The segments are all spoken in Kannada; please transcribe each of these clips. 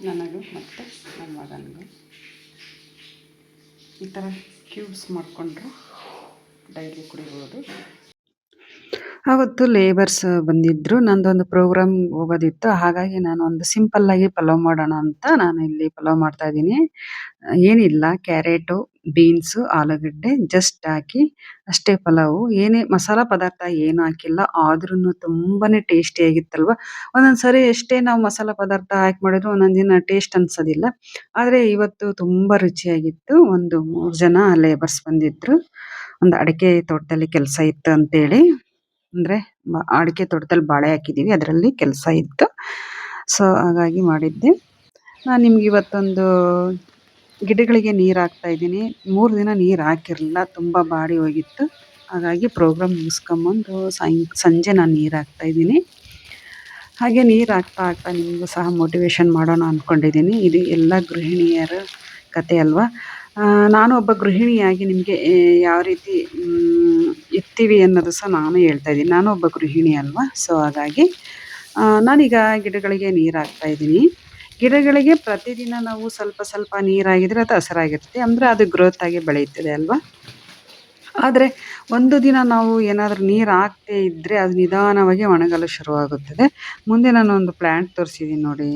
ನನಗೂ ಮತ್ತು ನನ್ನ ಮಗನಿಗೂ ಈ ಥರ ಕ್ಯೂಬ್ಸ್ ಮಾಡಿಕೊಂಡ್ರೆ ಡೈಲಿ ಕುಡಿಬೋದು. ಆವತ್ತು ಲೇಬರ್ಸ್ ಬಂದಿದ್ದರು. ನಂದೊಂದು ಪ್ರೋಗ್ರಾಮ್ ಹೋಗೋದಿತ್ತು. ಹಾಗಾಗಿ ನಾನು ಒಂದು ಸಿಂಪಲ್ಲಾಗಿ ಪಲಾವ್ ಮಾಡೋಣ ಅಂತ ನಾನು ಇಲ್ಲಿ ಪಲಾವ್ ಮಾಡ್ತಾಯಿದ್ದೀನಿ. ಏನಿಲ್ಲ, ಕ್ಯಾರೆಟು, ಬೀನ್ಸು, ಆಲೂಗಡ್ಡೆ ಜಸ್ಟ್ ಹಾಕಿ ಅಷ್ಟೇ ಪಲಾವು. ಏನೇ ಮಸಾಲ ಪದಾರ್ಥ ಏನೂ ಹಾಕಿಲ್ಲ. ಆದ್ರೂ ತುಂಬಾ ಟೇಸ್ಟಿಯಾಗಿತ್ತಲ್ವ. ಒಂದೊಂದು ಸಾರಿ ಎಷ್ಟೇ ನಾವು ಮಸಾಲ ಪದಾರ್ಥ ಹಾಕಿ ಮಾಡಿದ್ರು ಒಂದೊಂದು ದಿನ ಟೇಸ್ಟ್ ಅನ್ಸೋದಿಲ್ಲ. ಆದರೆ ಇವತ್ತು ತುಂಬ ರುಚಿಯಾಗಿತ್ತು. ಒಂದು 3 ಜನ ಲೇಬರ್ಸ್ ಬಂದಿದ್ದರು. ಒಂದು ಅಡಿಕೆ ತೋಟದಲ್ಲಿ ಕೆಲಸ ಇತ್ತು ಅಂತೇಳಿ. ಅಂದರೆ ಅಡಿಕೆ ತೋಟದಲ್ಲಿ ಬಾಳೆ ಹಾಕಿದ್ದೀವಿ, ಅದರಲ್ಲಿ ಕೆಲಸ ಇತ್ತು. ಸೊ ಹಾಗಾಗಿ ಮಾಡಿದ್ದೆ. ನಾನು ನಿಮ್ಗೆ ಇವತ್ತೊಂದು ಗಿಡಗಳಿಗೆ ನೀರು ಹಾಕ್ತಾಯಿದ್ದೀನಿ. 3 ದಿನ ನೀರು ಹಾಕಿರಲಿಲ್ಲ, ತುಂಬ ಬಾಡಿ ಹೋಗಿತ್ತು. ಹಾಗಾಗಿ ಪ್ರೋಗ್ರಾಮ್ ಮುಗಿಸ್ಕೊಂಬಂದು ಸಂಜೆ ನಾನು ನೀರು ಹಾಕ್ತಾಯಿದ್ದೀನಿ. ಹಾಗೆ ನೀರು ಹಾಕ್ತಾ ಹಾಕ್ತಾ ನಿಮಗೂ ಸಹ ಮೋಟಿವೇಶನ್ ಮಾಡೋಣ ಅಂದ್ಕೊಂಡಿದ್ದೀನಿ. ಇದು ಎಲ್ಲ ಗೃಹಿಣಿಯರ ಕತೆ ಅಲ್ವಾ. ನಾನು ಒಬ್ಬ ಗೃಹಿಣಿಯಾಗಿ ನಿಮಗೆ ಯಾವ ರೀತಿ ಇರ್ತೀವಿ ಅನ್ನೋದು ಸಹ ನಾನು ಹೇಳ್ತಾ ಇದ್ದೀನಿ. ನಾನು ಒಬ್ಬ ಗೃಹಿಣಿ ಅಲ್ವಾ. ಸೊ ಹಾಗಾಗಿ ನಾನೀಗ ಗಿಡಗಳಿಗೆ ನೀರು ಹಾಕ್ತಾಯಿದ್ದೀನಿ. ಗಿಡಗಳಿಗೆ ಪ್ರತಿದಿನ ನಾವು ಸ್ವಲ್ಪ ಸ್ವಲ್ಪ ನೀರಾಗಿದ್ರೆ ಅದು ಹಸಿರಾಗಿರುತ್ತೆ, ಅಂದರೆ ಅದು ಗ್ರೋತ್ ಆಗಿ ಬೆಳೆಯುತ್ತದೆ ಅಲ್ವಾ. ಆದರೆ ಒಂದು ದಿನ ನಾವು ಏನಾದರೂ ನೀರು ಹಾಕದೇ ಇದ್ದರೆ ಅದು ನಿಧಾನವಾಗಿ ಒಣಗಲು ಶುರುವಾಗುತ್ತದೆ. ಮುಂದೆ ನಾನೊಂದು ಪ್ಲ್ಯಾಂಟ್ ತೋರಿಸಿದ್ದೀನಿ ನೋಡಿ,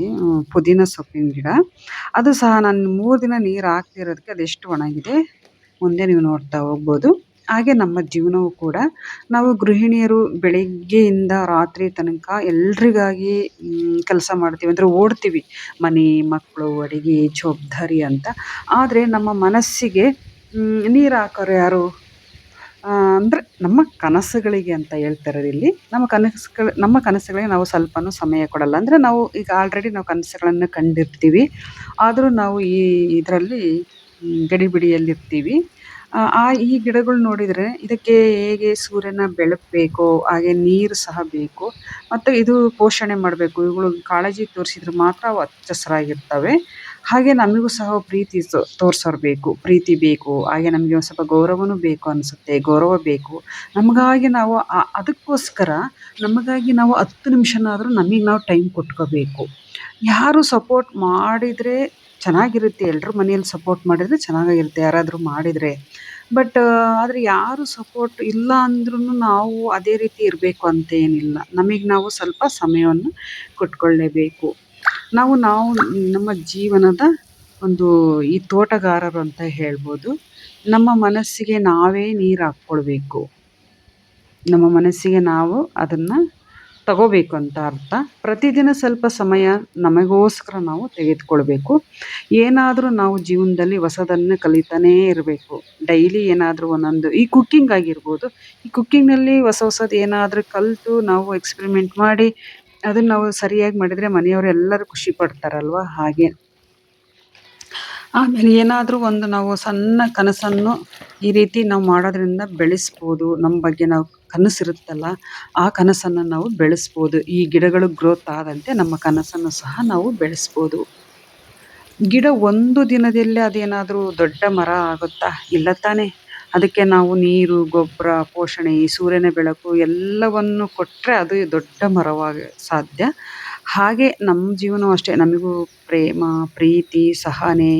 ಪುದೀನ ಸೊಪ್ಪಿನ ಗಿಡ. ಅದು ಸಹ ನಾನು 3 ದಿನ ನೀರು ಹಾಕದೇ ಇರೋದಕ್ಕೆ ಅದೆಷ್ಟು ಒಣಗಿದೆ ಮುಂದೆ ನೀವು ನೋಡ್ತಾ ಹೋಗ್ಬೋದು. ಹಾಗೆ ನಮ್ಮ ಜೀವನವೂ ಕೂಡ, ನಾವು ಗೃಹಿಣಿಯರು ಬೆಳಗ್ಗೆಯಿಂದ ರಾತ್ರಿ ತನಕ ಎಲ್ರಿಗಾಗಿ ಕೆಲಸ ಮಾಡ್ತೀವಿ, ಅಂದರೆ ಓಡ್ತೀವಿ, ಮನೆ, ಮಕ್ಕಳು, ಅಡುಗೆ, ಜವಾಬ್ದಾರಿ ಅಂತ. ಆದರೆ ನಮ್ಮ ಮನಸ್ಸಿಗೆ ನೀರು ಹಾಕೋರು ಯಾರು? ಅಂದರೆ ನಮ್ಮ ಕನಸುಗಳಿಗೆ ಅಂತ ಹೇಳ್ತಾರಿಲ್ಲಿ. ನಮ್ಮ ಕನಸುಗಳಿಗೆ ನಾವು ಸ್ವಲ್ಪನೂ ಸಮಯ ಕೊಡಲ್ಲ. ಅಂದರೆ ನಾವು ಈಗ ಆಲ್ರೆಡಿ ನಾವು ಕನಸುಗಳನ್ನು ಕಂಡಿರ್ತೀವಿ. ಆದರೂ ನಾವು ಈ ಇದರಲ್ಲಿ ಗಡಿಬಿಡಿಯಲ್ಲಿರ್ತೀವಿ. ಈ ಗಿಡಗಳು ನೋಡಿದರೆ ಇದಕ್ಕೆ ಹೇಗೆ ಸೂರ್ಯನ ಬೆಳಕು ಬೇಕೋ ಹಾಗೆ ನೀರು ಸಹ ಬೇಕು, ಮತ್ತು ಇದು ಪೋಷಣೆ ಮಾಡಬೇಕು. ಇವುಗಳು ಕಾಳಜಿ ತೋರಿಸಿದ್ರೆ ಮಾತ್ರ ಅವು ಹಚ್ಚ ಹಸಿರಾಗಿರ್ತವೆ. ಹಾಗೆ ನಮಗೂ ಸಹ ಪ್ರೀತಿ ತೋರಿಸೋರು ಬೇಕು, ಪ್ರೀತಿ ಬೇಕು. ಹಾಗೆ ನಮಗೆ ಒಂದು ಸ್ವಲ್ಪ ಗೌರವನೂ ಬೇಕು ಅನಿಸುತ್ತೆ, ಗೌರವ ಬೇಕು. ನಮಗಾಗಿ ನಾವು ಅದಕ್ಕೋಸ್ಕರ ನಮಗಾಗಿ ನಾವು 10 ನಿಮಿಷನಾದರೂ ನಮಗೆ ನಾವು ಟೈಮ್ ಕೊಟ್ಕೋಬೇಕು. ಯಾರು ಸಪೋರ್ಟ್ ಮಾಡಿದರೆ ಚೆನ್ನಾಗಿರುತ್ತೆ, ಎಲ್ಲರೂ ಮನೆಯಲ್ಲಿ ಸಪೋರ್ಟ್ ಮಾಡಿದರೆ ಚೆನ್ನಾಗಿರುತ್ತೆ ಯಾರಾದರೂ ಮಾಡಿದರೆ. ಬಟ್ ಆದರೆ ಯಾರು ಸಪೋರ್ಟ್ ಇಲ್ಲ ಅಂದ್ರೂ ನಾವು ಅದೇ ರೀತಿ ಇರಬೇಕು ಅಂತ ಏನಿಲ್ಲ. ನಮಗೆ ನಾವು ಸ್ವಲ್ಪ ಸಮಯವನ್ನು ಕೊಟ್ಕೊಳ್ಳೇಬೇಕು. ನಾವು ನಮ್ಮ ಜೀವನದ ಒಂದು ಈ ತೋಟಗಾರರು ಅಂತ ಹೇಳ್ಬೋದು. ನಮ್ಮ ಮನಸ್ಸಿಗೆ ನಾವೇ ನೀರು ಹಾಕ್ಕೊಳ್ಬೇಕು. ನಮ್ಮ ಮನಸ್ಸಿಗೆ ನಾವು ಅದನ್ನು ತಗೋಬೇಕು ಅಂತ ಅರ್ಥ. ಪ್ರತಿದಿನ ಸ್ವಲ್ಪ ಸಮಯ ನಮಗೋಸ್ಕರ ನಾವು ತೆಗೆದುಕೊಳ್ಬೇಕು. ಏನಾದರೂ ನಾವು ಜೀವನದಲ್ಲಿ ಹೊಸದನ್ನು ಕಲಿತಾನೇ ಇರಬೇಕು. ಡೈಲಿ ಏನಾದರೂ ಒಂದೊಂದು, ಈ ಕುಕ್ಕಿಂಗ್ ಆಗಿರ್ಬೋದು, ಈ ಕುಕ್ಕಿಂಗ್ನಲ್ಲಿ ಹೊಸದು ಏನಾದರೂ ಕಲಿತು ನಾವು ಎಕ್ಸ್ಪೆರಿಮೆಂಟ್ ಮಾಡಿ ಅದನ್ನು ನಾವು ಸರಿಯಾಗಿ ಮಾಡಿದರೆ ಮನೆಯವರು ಎಲ್ಲರೂ ಖುಷಿ ಪಡ್ತಾರಲ್ವ. ಹಾಗೆ ಆಮೇಲೆ ಏನಾದರೂ ಒಂದು ನಾವು ಸಣ್ಣ ಕನಸನ್ನು ಈ ರೀತಿ ನಾವು ಮಾಡೋದ್ರಿಂದ ಬೆಳೆಸ್ಬೋದು. ನಮ್ಮ ಬಗ್ಗೆ ನಾವು ಕನಸಿರುತ್ತಲ್ಲ, ಆ ಕನಸನ್ನು ನಾವು ಬೆಳೆಸ್ಬೋದು. ಈ ಗಿಡಗಳು ಗ್ರೋತ್ ಆದಂತೆ ನಮ್ಮ ಕನಸನ್ನು ಸಹ ನಾವು ಬೆಳೆಸ್ಬೋದು. ಗಿಡ ಒಂದು ದಿನದಲ್ಲೇ ಅದೇನಾದರೂ ದೊಡ್ಡ ಮರ ಆಗುತ್ತಾ? ಇಲ್ಲ ತಾನೇ. ಅದಕ್ಕೆ ನಾವು ನೀರು, ಗೊಬ್ಬರ, ಪೋಷಣೆ, ಈ ಸೂರ್ಯನ ಬೆಳಕು ಎಲ್ಲವನ್ನು ಕೊಟ್ಟರೆ ಅದು ದೊಡ್ಡ ಮರವಾಗಿ ಸಾಧ್ಯ. ಹಾಗೆ ನಮ್ಮ ಜೀವನವೂ ಅಷ್ಟೇ. ನಮಗೂ ಪ್ರೇಮ, ಪ್ರೀತಿ, ಸಹನೆ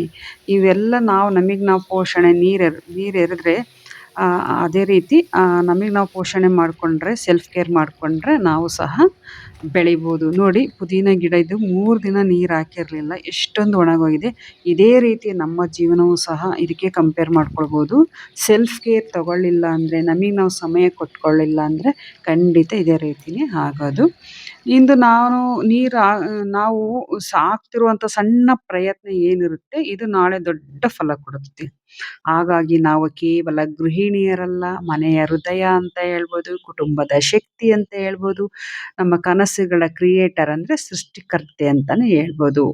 ಇವೆಲ್ಲ ನಮಗೆ ನಾವು ಪೋಷಣೆ ನೀರೆರೆದ್ರೆ ಅದೇ ರೀತಿ ನಮಗೆ ನಾವು ಪೋಷಣೆ ಮಾಡಿಕೊಂಡ್ರೆ, ಸೆಲ್ಫ್ ಕೇರ್ ಮಾಡಿಕೊಂಡ್ರೆ ನಾವು ಸಹ ಬೆಳಿಬೋದು. ನೋಡಿ, ಪುದೀನ ಗಿಡ ಇದು 3 ದಿನ ನೀರು ಹಾಕಿರಲಿಲ್ಲ, ಎಷ್ಟೊಂದು ಒಣಗೋಗಿದೆ. ಇದೇ ರೀತಿ ನಮ್ಮ ಜೀವನವೂ ಸಹ ಇದಕ್ಕೆ ಕಂಪೇರ್ ಮಾಡ್ಕೊಳ್ಬೋದು. ಸೆಲ್ಫ್ ಕೇರ್ ತಗೊಳ್ಳಿಲ್ಲ ಅಂದರೆ, ನಮಗೆ ನಾವು ಸಮಯ ಕೊಟ್ಕೊಳ್ಳಿಲ್ಲ ಅಂದರೆ ಖಂಡಿತ ಇದೇ ರೀತಿಯೇ ಆಗೋದು. ಇಂದು ನಾವು ಸಾಕ್ತಿರುವಂಥ ಸಣ್ಣ ಪ್ರಯತ್ನ ಏನಿರುತ್ತೆ, ಇದು ನಾಳೆ ದೊಡ್ಡ ಫಲ ಕೊಡುತ್ತೆ. ಹಾಗಾಗಿ ನಾವು ಕೇವಲ ಗೃಹಿಣಿಯರಲ್ಲ, ಮನೆಯ ಹೃದಯ ಅಂತ ಹೇಳ್ಬೋದು, ಕುಟುಂಬದ ಶಕ್ತಿ ಅಂತ ಹೇಳ್ಬೋದು, ನಮ್ಮ ಕನಸುಗಳ ಕ್ರಿಯೇಟರ್ ಅಂದರೆ ಸೃಷ್ಟಿಕರ್ತೆ ಅಂತಲೇ ಹೇಳ್ಬೋದು.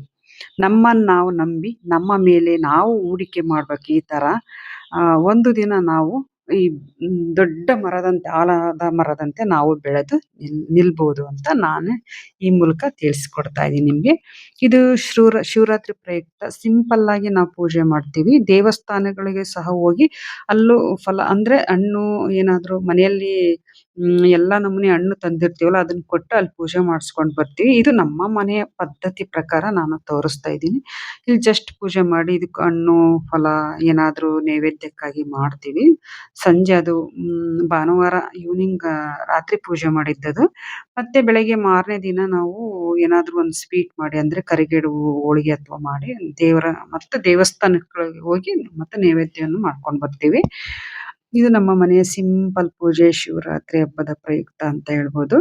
ನಮ್ಮನ್ನು ನಾವು ನಂಬಿ ನಮ್ಮ ಮೇಲೆ ನಾವು ಹೂಡಿಕೆ ಮಾಡ್ಬೇಕು. ಈ ಥರ ಒಂದು ದಿನ ನಾವು ಈ ದೊಡ್ಡ ಮರದಂತೆ, ಆಲದ ಮರದಂತೆ ನಾವು ಬೆಳೆದು ನಿಲ್ಬೋದು ಅಂತ ನಾನು ಈ ಮೂಲಕ ತಿಳಿಸ್ಕೊಡ್ತಾ ಇದ್ದೀನಿ ನಿಮಗೆ. ಇದು ಶಿವರಾತ್ರಿ ಪ್ರಯುಕ್ತ ಸಿಂಪಲ್ಲಾಗಿ ನಾವು ಪೂಜೆ ಮಾಡ್ತೀವಿ. ದೇವಸ್ಥಾನಗಳಿಗೆ ಸಹ ಹೋಗಿ ಅಲ್ಲೂ ಅಂದರೆ ಹಣ್ಣು ಏನಾದರೂ ಮನೆಯಲ್ಲಿ ಎಲ್ಲ ನಮೂನಿ ಹಣ್ಣು ತಂದಿರ್ತೀವಲ್ಲ ಅದನ್ನ ಕೊಟ್ಟು ಅಲ್ಲಿ ಪೂಜೆ ಮಾಡಿಸ್ಕೊಂಡು ಬರ್ತೀವಿ. ಇದು ನಮ್ಮ ಮನೆಯ ಪದ್ಧತಿ ಪ್ರಕಾರ ನಾನು ತೋರಿಸ್ತಾ ಇದ್ದೀನಿ. ಇಲ್ಲಿ ಜಸ್ಟ್ ಪೂಜೆ ಮಾಡಿ ಇದಕ್ಕೆ ಹಣ್ಣು, ಫಲ ಏನಾದರೂ ನೈವೇದ್ಯಕ್ಕಾಗಿ ಮಾಡ್ತೀವಿ. ಸಂಜೆ ಅದು ಭಾನುವಾರ ಈವ್ನಿಂಗ್ ರಾತ್ರಿ ಪೂಜೆ ಮಾಡಿದ್ದದು. ಮತ್ತೆ ಬೆಳಗ್ಗೆ ಮಾರನೇ ದಿನ ನಾವು ಏನಾದರೂ ಒಂದು ಸ್ವೀಟ್ ಮಾಡಿ ಅಂದ್ರೆ ಕರಿಗಡುಬು, ಹೋಳಿಗೆ ಅಥವಾ ಮಾಡಿ ದೇವರ ಮತ್ತೆ ದೇವಸ್ಥಾನಗಳಿಗೆ ಹೋಗಿ ಮತ್ತೆ ನೈವೇದ್ಯವನ್ನು ಮಾಡ್ಕೊಂಡು ಬರ್ತೀವಿ. ಇದು ನಮ್ಮ ಮನೆಯ ಸಿಂಪಲ್ ಪೂಜೆ ಶಿವರಾತ್ರಿ ಹಬ್ಬದ ಪ್ರಯುಕ್ತ ಅಂತ ಹೇಳ್ಬೋದು.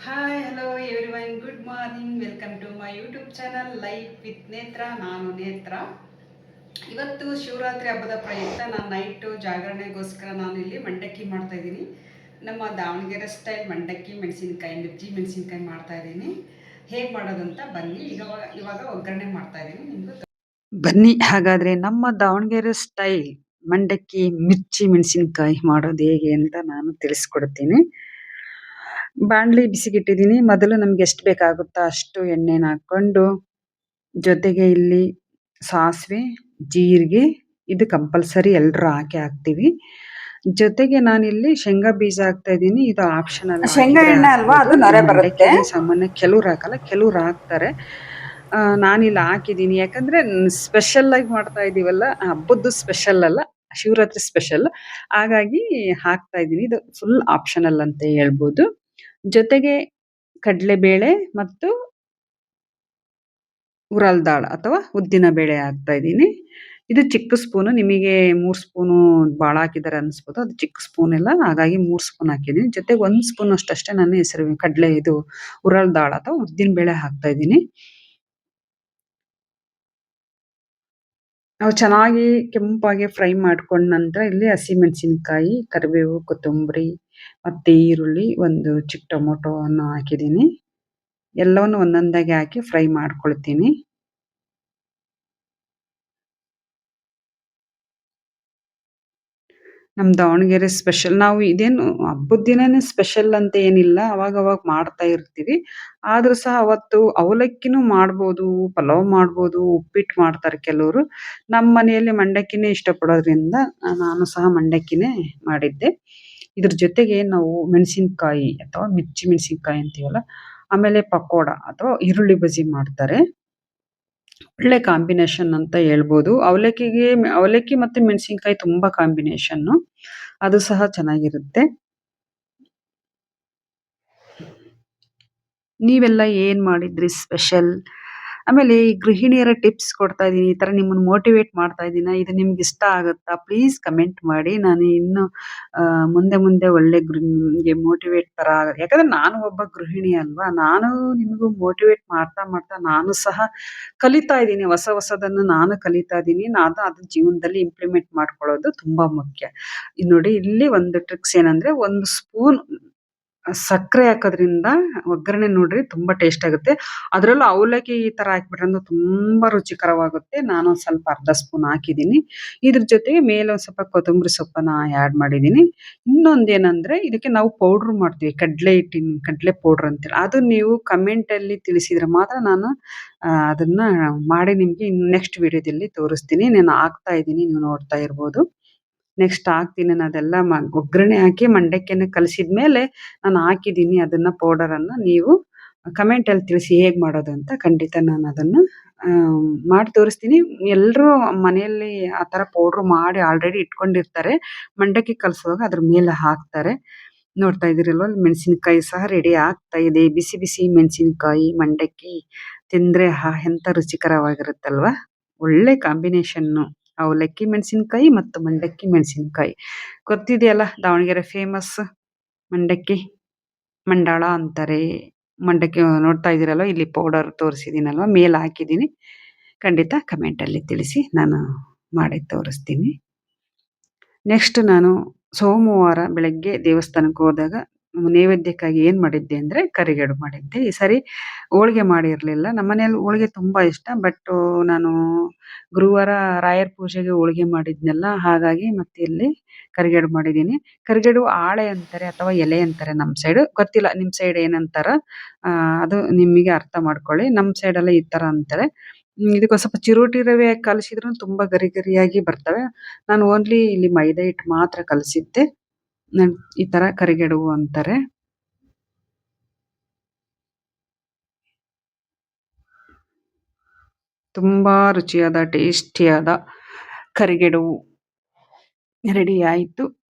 Hi hello everyone, good morning, welcome to my YouTube channel life with Netra. ನಾನು ನೇತ್ರ. ಇವತ್ತು ಶಿವರಾತ್ರಿ ಹಬ್ಬದ ಪ್ರಯುಕ್ತ ನಾನು ನೈಟು ಜಾಗರಣೆಗೋಸ್ಕರ ನಾನು ಇಲ್ಲಿ ಮಂಡಕ್ಕಿ ಮಾಡ್ತಾ ಇದ್ದೀನಿ. ನಮ್ಮ ದಾವಣಗೆರೆ ಸ್ಟೈಲ್ ಮಂಡಕ್ಕಿ ಮೆಣಸಿನ್ಕಾಯಿ, ಮಿರ್ಚಿ ಮೆಣಸಿನ್ಕಾಯಿ ಮಾಡ್ತಾ ಇದ್ದೀನಿ. ಹೇಗೆ ಮಾಡೋದಂತ ಬನ್ನಿ. ಇವಾಗ ಒಗ್ಗರಣೆ ಮಾಡ್ತಾ ಇದ್ದೀನಿ. ಬನ್ನಿ ಹಾಗಾದ್ರೆ ನಮ್ಮ ದಾವಣಗೆರೆ ಸ್ಟೈಲ್ ಮಂಡಕ್ಕಿ ಮಿರ್ಚಿ ಮೆಣಸಿನ್ಕಾಯಿ ಮಾಡೋದು ಹೇಗೆ ಅಂತ ನಾನು ತಿಳಿಸ್ಕೊಡ್ತೀನಿ. ಬಾಣಲಿ ಬಿಸಿಗಿಟ್ಟಿದ್ದೀನಿ. ಮೊದಲು ನಮ್ಗೆ ಎಷ್ಟು ಬೇಕಾಗುತ್ತೋ ಅಷ್ಟು ಎಣ್ಣೆನ ಹಾಕ್ಕೊಂಡು, ಜೊತೆಗೆ ಇಲ್ಲಿ ಸಾಸಿವೆ, ಜೀರಿಗೆ ಇದು ಕಂಪಲ್ಸರಿ ಎಲ್ಲರೂ ಹಾಕ್ತೀವಿ. ಜೊತೆಗೆ ನಾನಿಲ್ಲಿ ಶೇಂಗಾ ಬೀಜ ಹಾಕ್ತಾ ಇದ್ದೀನಿ. ಇದು ಆಪ್ಷನಲ್. ಶೇಂಗಾ ಎಣ್ಣೆ ಅಲ್ವಾ, ಅದು ನೊರೆ ಬರುತ್ತೆ. ಸಾಮಾನ್ಯ ಕೆಲವ್ರು ಹಾಕಲ್ಲ, ಕೆಲವ್ರು ಹಾಕ್ತಾರೆ. ನಾನಿಲ್ಲಿ ಹಾಕಿದ್ದೀನಿ. ಯಾಕಂದ್ರೆ ಸ್ಪೆಷಲ್ ಆಗಿ ಮಾಡ್ತಾ ಇದೀವಲ್ಲ, ಹಬ್ಬದ್ದು ಸ್ಪೆಷಲ್ ಅಲ್ಲ, ಶಿವರಾತ್ರಿ ಸ್ಪೆಷಲ್. ಹಾಗಾಗಿ ಹಾಕ್ತಾ ಇದ್ದೀನಿ. ಇದು ಫುಲ್ ಆಪ್ಷನಲ್ ಅಂತ ಹೇಳ್ಬೋದು. ಜೊತೆಗೆ ಕಡಲೆಬೇಳೆ ಮತ್ತು ಉರಲ್ ದಾಲ್ ಅಥವಾ ಉದ್ದಿನ ಬೇಳೆ ಹಾಕ್ತಾ ಇದ್ದೀನಿ. ಇದು ಚಿಕ್ಕ ಸ್ಪೂನು. ನಿಮಗೆ 3 ಸ್ಪೂನು ಭಾಳ ಹಾಕಿದ್ದಾರೆ ಅನಿಸ್ಬೋದು. ಅದು ಚಿಕ್ಕ ಸ್ಪೂನ್ ಎಲ್ಲ, ಹಾಗಾಗಿ 3 ಸ್ಪೂನ್ ಹಾಕಿದ್ದೀನಿ. ಜೊತೆಗೆ 1 ಸ್ಪೂನ್ ಅಷ್ಟೇ ನಾನು ಹೆಸರು ಕಡಲೆ ಇದು ಉರಲ್ ದಾಲ್ ಅಥವಾ ಉದ್ದಿನ ಬೇಳೆ ಹಾಕ್ತಾ ಇದ್ದೀನಿ. ನಾವು ಚೆನ್ನಾಗಿ ಕೆಂಪಾಗಿ ಫ್ರೈ ಮಾಡ್ಕೊಂಡ ನಂತರ ಇಲ್ಲಿ ಹಸಿಮೆಣಸಿನಕಾಯಿ, ಕರಿಬೇವು, ಕೊತ್ತಂಬರಿ ಮತ್ತೆ ಈರುಳ್ಳಿ, ಒಂದು ಚಿಕ್ಕ ಟೊಮೊಟೊವನ್ನು ಹಾಕಿದ್ದೀನಿ. ಎಲ್ಲವನ್ನು ಒಂದೊಂದಾಗಿ ಹಾಕಿ ಫ್ರೈ ಮಾಡ್ಕೊಳ್ತೀನಿ. ನಮ್ಮ ದಾವಣಗೆರೆ ಸ್ಪೆಷಲ್. ನಾವು ಇದೇನು ಹಬ್ಬದ ದಿನನೇ ಸ್ಪೆಷಲ್ ಅಂತ ಏನಿಲ್ಲ. ಅವಾಗವಾಗ ಮಾಡ್ತಾ ಇರ್ತೀವಿ. ಆದ್ರೂ ಸಹ ಅವತ್ತು ಅವಲಕ್ಕಿನೂ ಮಾಡ್ಬೋದು, ಪಲಾವ್ ಮಾಡ್ಬೋದು, ಉಪ್ಪಿಟ್ಟು ಮಾಡ್ತಾರೆ ಕೆಲವರು. ನಮ್ಮ ಮನೆಯಲ್ಲಿ ಮಂಡಕ್ಕಿನೇ ಇಷ್ಟಪಡೋದ್ರಿಂದ ನಾನು ಸಹ ಮಂಡಕ್ಕಿನೇ ಮಾಡಿದ್ದೆ. ಇದ್ರ ಜೊತೆಗೆ ನಾವು ಮೆಣಸಿನಕಾಯಿ ಅಥವಾ ಮಿರ್ಚಿ ಮೆಣಸಿನಕಾಯಿ ಅಂತೀವಲ್ಲ, ಆಮೇಲೆ ಪಕೋಡ ಅಥವಾ ಈರುಳ್ಳಿ ಬಜ್ಜಿ ಮಾಡ್ತಾರೆ. ಒಳ್ಳೆ ಕಾಂಬಿನೇಷನ್ ಅಂತ ಹೇಳ್ಬೋದು. ಅವಲಕ್ಕಿ ಮತ್ತೆ ಮೆಣಸಿನಕಾಯಿ ತುಂಬಾ ಕಾಂಬಿನೇಷನ್ನು. ಅದು ಸಹ ಚೆನ್ನಾಗಿರುತ್ತೆ. ನೀವೆಲ್ಲ ಏನ್ ಮಾಡಿದ್ರಿ ಸ್ಪೆಷಲ್? ಆಮೇಲೆ ಈ ಗೃಹಿಣಿಯರ ಟಿಪ್ಸ್ ಕೊಡ್ತಾ ಇದೀನಿ. ಈ ತರ ನಿಮ್ಮನ್ನ ಮೋಟಿವೇಟ್ ಮಾಡ್ತಾ ಇದೀನ? ಇದು ನಿಮ್ಗೆ ಇಷ್ಟ ಆಗುತ್ತಾ? ಪ್ಲೀಸ್ ಕಮೆಂಟ್ ಮಾಡಿ. ನಾನು ಇನ್ನು ಮುಂದೆ ಮುಂದೆ ಒಳ್ಳೆ ನಿಮ್ಗೆ ಮೋಟಿವೇಟ್ ತರ ಯಾಕಂದ್ರೆ ನಾನು ಒಬ್ಬ ಗೃಹಿಣಿ ಅಲ್ವಾ? ನಾನು ನಿಮಗೂ ಮೋಟಿವೇಟ್ ಮಾಡ್ತಾ ಮಾಡ್ತಾ ನಾನು ಸಹ ಕಲಿತಾ ಇದ್ದೀನಿ. ಹೊಸದನ್ನು ನಾನು ಕಲಿತಾ ಇದ್ದೀನಿ. ನಾನು ಅದನ್ನ ಜೀವನದಲ್ಲಿ ಇಂಪ್ಲಿಮೆಂಟ್ ಮಾಡ್ಕೊಳ್ಳೋದು ತುಂಬಾ ಮುಖ್ಯ. ನೋಡಿ ಇಲ್ಲಿ ಒಂದು ಟ್ರಿಕ್ಸ್ ಏನಂದ್ರೆ, 1 ಸ್ಪೂನ್ ಸಕ್ಕರೆ ಹಾಕೋದ್ರಿಂದ ಒಗ್ಗರಣೆ ನೋಡ್ರಿ ತುಂಬಾ ಟೇಸ್ಟ್ ಆಗುತ್ತೆ. ಅದ್ರಲ್ಲೂ ಅವಲಕ್ಕಿ ಈ ತರ ಹಾಕ್ಬಿಟ್ರೆ ಅಂದ್ರೆ ತುಂಬಾ ರುಚಿಕರವಾಗುತ್ತೆ. ನಾನು ಒಂದ್ ಸ್ವಲ್ಪ ಅರ್ಧ ಸ್ಪೂನ್ ಹಾಕಿದ್ದೀನಿ. ಇದ್ರ ಜೊತೆಗೆ ಮೇಲೆ ಒಂದ್ ಸ್ವಲ್ಪ ಕೊತ್ತಂಬರಿ ಸೊಪ್ಪನ್ನ ಆಡ್ ಮಾಡಿದ್ದೀನಿ. ಇನ್ನೊಂದೇನಂದ್ರೆ ಇದಕ್ಕೆ ನಾವು ಪೌಡರ್ ಮಾಡ್ತೀವಿ. ಕಡ್ಲೆ ಪೌಡರ್ ಅಂತೇಳಿ. ಅದು ನೀವು ಕಮೆಂಟ್ ಅಲ್ಲಿ ತಿಳಿಸಿದ್ರೆ ಮಾತ್ರ ನಾನು ಅದನ್ನ ಮಾಡಿ ನಿಮ್ಗೆ ನೆಕ್ಸ್ಟ್ ವಿಡಿಯೋದಲ್ಲಿ ತೋರಿಸ್ತೀನಿ. ನಾನು ಹಾಕ್ತಾ ಇದ್ದೀನಿ, ನೀವು ನೋಡ್ತಾ ಇರ್ಬೋದು. ನೆಕ್ಸ್ಟ್ ಹಾಕ್ತೀನಿ. ನಾನು ಅದೆಲ್ಲ ಒಗ್ಗರಣೆ ಹಾಕಿ ಮಂಡಕ್ಕಿನ ಕಲಸಿದ್ಮೇಲೆ ನಾನು ಹಾಕಿದ್ದೀನಿ ಅದನ್ನ ಪೌಡರನ್ನ. ನೀವು ಕಮೆಂಟಲ್ಲಿ ತಿಳಿಸಿ ಹೇಗೆ ಮಾಡೋದು ಅಂತ. ಖಂಡಿತ ನಾನು ಅದನ್ನ ಮಾಡಿ ತೋರಿಸ್ತೀನಿ. ಎಲ್ರೂ ಮನೆಯಲ್ಲಿ ಆ ಥರ ಪೌಡ್ರ್ ಮಾಡಿ ಆಲ್ರೆಡಿ ಇಟ್ಕೊಂಡಿರ್ತಾರೆ. ಮಂಡಕ್ಕಿ ಕಲಸುವಾಗ ಅದ್ರ ಮೇಲೆ ಹಾಕ್ತಾರೆ. ನೋಡ್ತಾ ಇದ್ದೀರಲ್ವ, ಮೆಣಸಿನಕಾಯಿ ಸಹ ರೆಡಿ ಆಗ್ತಾ ಇದೆ. ಬಿಸಿ ಬಿಸಿ ಮೆಣಸಿನಕಾಯಿ ಮಂಡಕ್ಕಿ ತಿಂದ್ರೆ ಎಂಥ ರುಚಿಕರವಾಗಿರುತ್ತಲ್ವಾ? ಒಳ್ಳೆ ಕಾಂಬಿನೇಷನ್ನು. ಅವಲಕ್ಕಿ ಮೆಣಸಿನಕಾಯಿ ಮತ್ತು ಮಂಡಕ್ಕಿ ಮೆಣಸಿನಕಾಯಿ. ಗೊತ್ತಿದೆಯಲ್ಲ, ದಾವಣಗೆರೆ ಫೇಮಸ್ ಮಂಡಕ್ಕಿ. ಮಂಡಾಳ ಅಂತಾರೆ. ಮಂಡಕ್ಕಿ ನೋಡ್ತಾ ಇದ್ದೀರಲ್ವ, ಇಲ್ಲಿ ಪೌಡರ್ ತೋರಿಸಿದ್ದೀನಲ್ವ, ಮೇಲೆ ಹಾಕಿದ್ದೀನಿ. ಖಂಡಿತ ಕಮೆಂಟಲ್ಲಿ ತಿಳಿಸಿ, ನಾನು ಮಾಡಿ ತೋರಿಸ್ತೀನಿ. ನೆಕ್ಸ್ಟ್ ನಾನು ಸೋಮವಾರ ಬೆಳಗ್ಗೆ ದೇವಸ್ಥಾನಕ್ಕೆ ಹೋದಾಗ ನೈವೇದ್ಯಕ್ಕಾಗಿ ಏನು ಮಾಡಿದ್ದೆ ಅಂದರೆ ಕರಿಗಡುಬು ಮಾಡಿದ್ದೆ. ಈ ಸರಿ ಹೋಳಿಗೆ ಮಾಡಿರಲಿಲ್ಲ. ನಮ್ಮನೇಲಿ ಹೋಳಿಗೆ ತುಂಬ ಇಷ್ಟ. ಬಟ್ಟು ನಾನು ಗುರುವಾರ ರಾಯರ ಪೂಜೆಗೆ ಹೋಳಿಗೆ ಮಾಡಿದ್ನಲ್ಲ, ಹಾಗಾಗಿ ಮತ್ತೆ ಇಲ್ಲಿ ಕರಿಗಡುಬು ಮಾಡಿದ್ದೀನಿ. ಕರಿಗಡುಬು ಹಾಳೆ ಅಂತಾರೆ ಅಥವಾ ಎಲೆ ಅಂತಾರೆ ನಮ್ಮ ಸೈಡು. ಗೊತ್ತಿಲ್ಲ ನಿಮ್ಮ ಸೈಡ್ ಏನಂತಾರ, ಅದು ನಿಮಗೆ ಅರ್ಥ ಮಾಡ್ಕೊಳ್ಳಿ. ನಮ್ಮ ಸೈಡೆಲ್ಲ ಈ ಥರ ಅಂತಾರೆ. ಇದಕ್ಕೆ ಸ್ವಲ್ಪ ಚಿರೋಟಿ ರವೆ ಕಲಸಿದ್ರೂ ತುಂಬ ಗರಿ ಗರಿಯಾಗಿ ಬರ್ತವೆ. ನಾನು ಓನ್ಲಿ ಇಲ್ಲಿ ಮೈದಾ ಹಿಟ್ಟು ಮಾತ್ರ ಕಲಸಿದ್ದೆ. ಈ ತರ ಕರಿಗಡುಬು ಅಂತಾರೆ. ತುಂಬಾ ರುಚಿಯಾದ ಟೇಸ್ಟಿಯಾದ ಕರಿಗಡುಬು ರೆಡಿ ಆಯಿತು.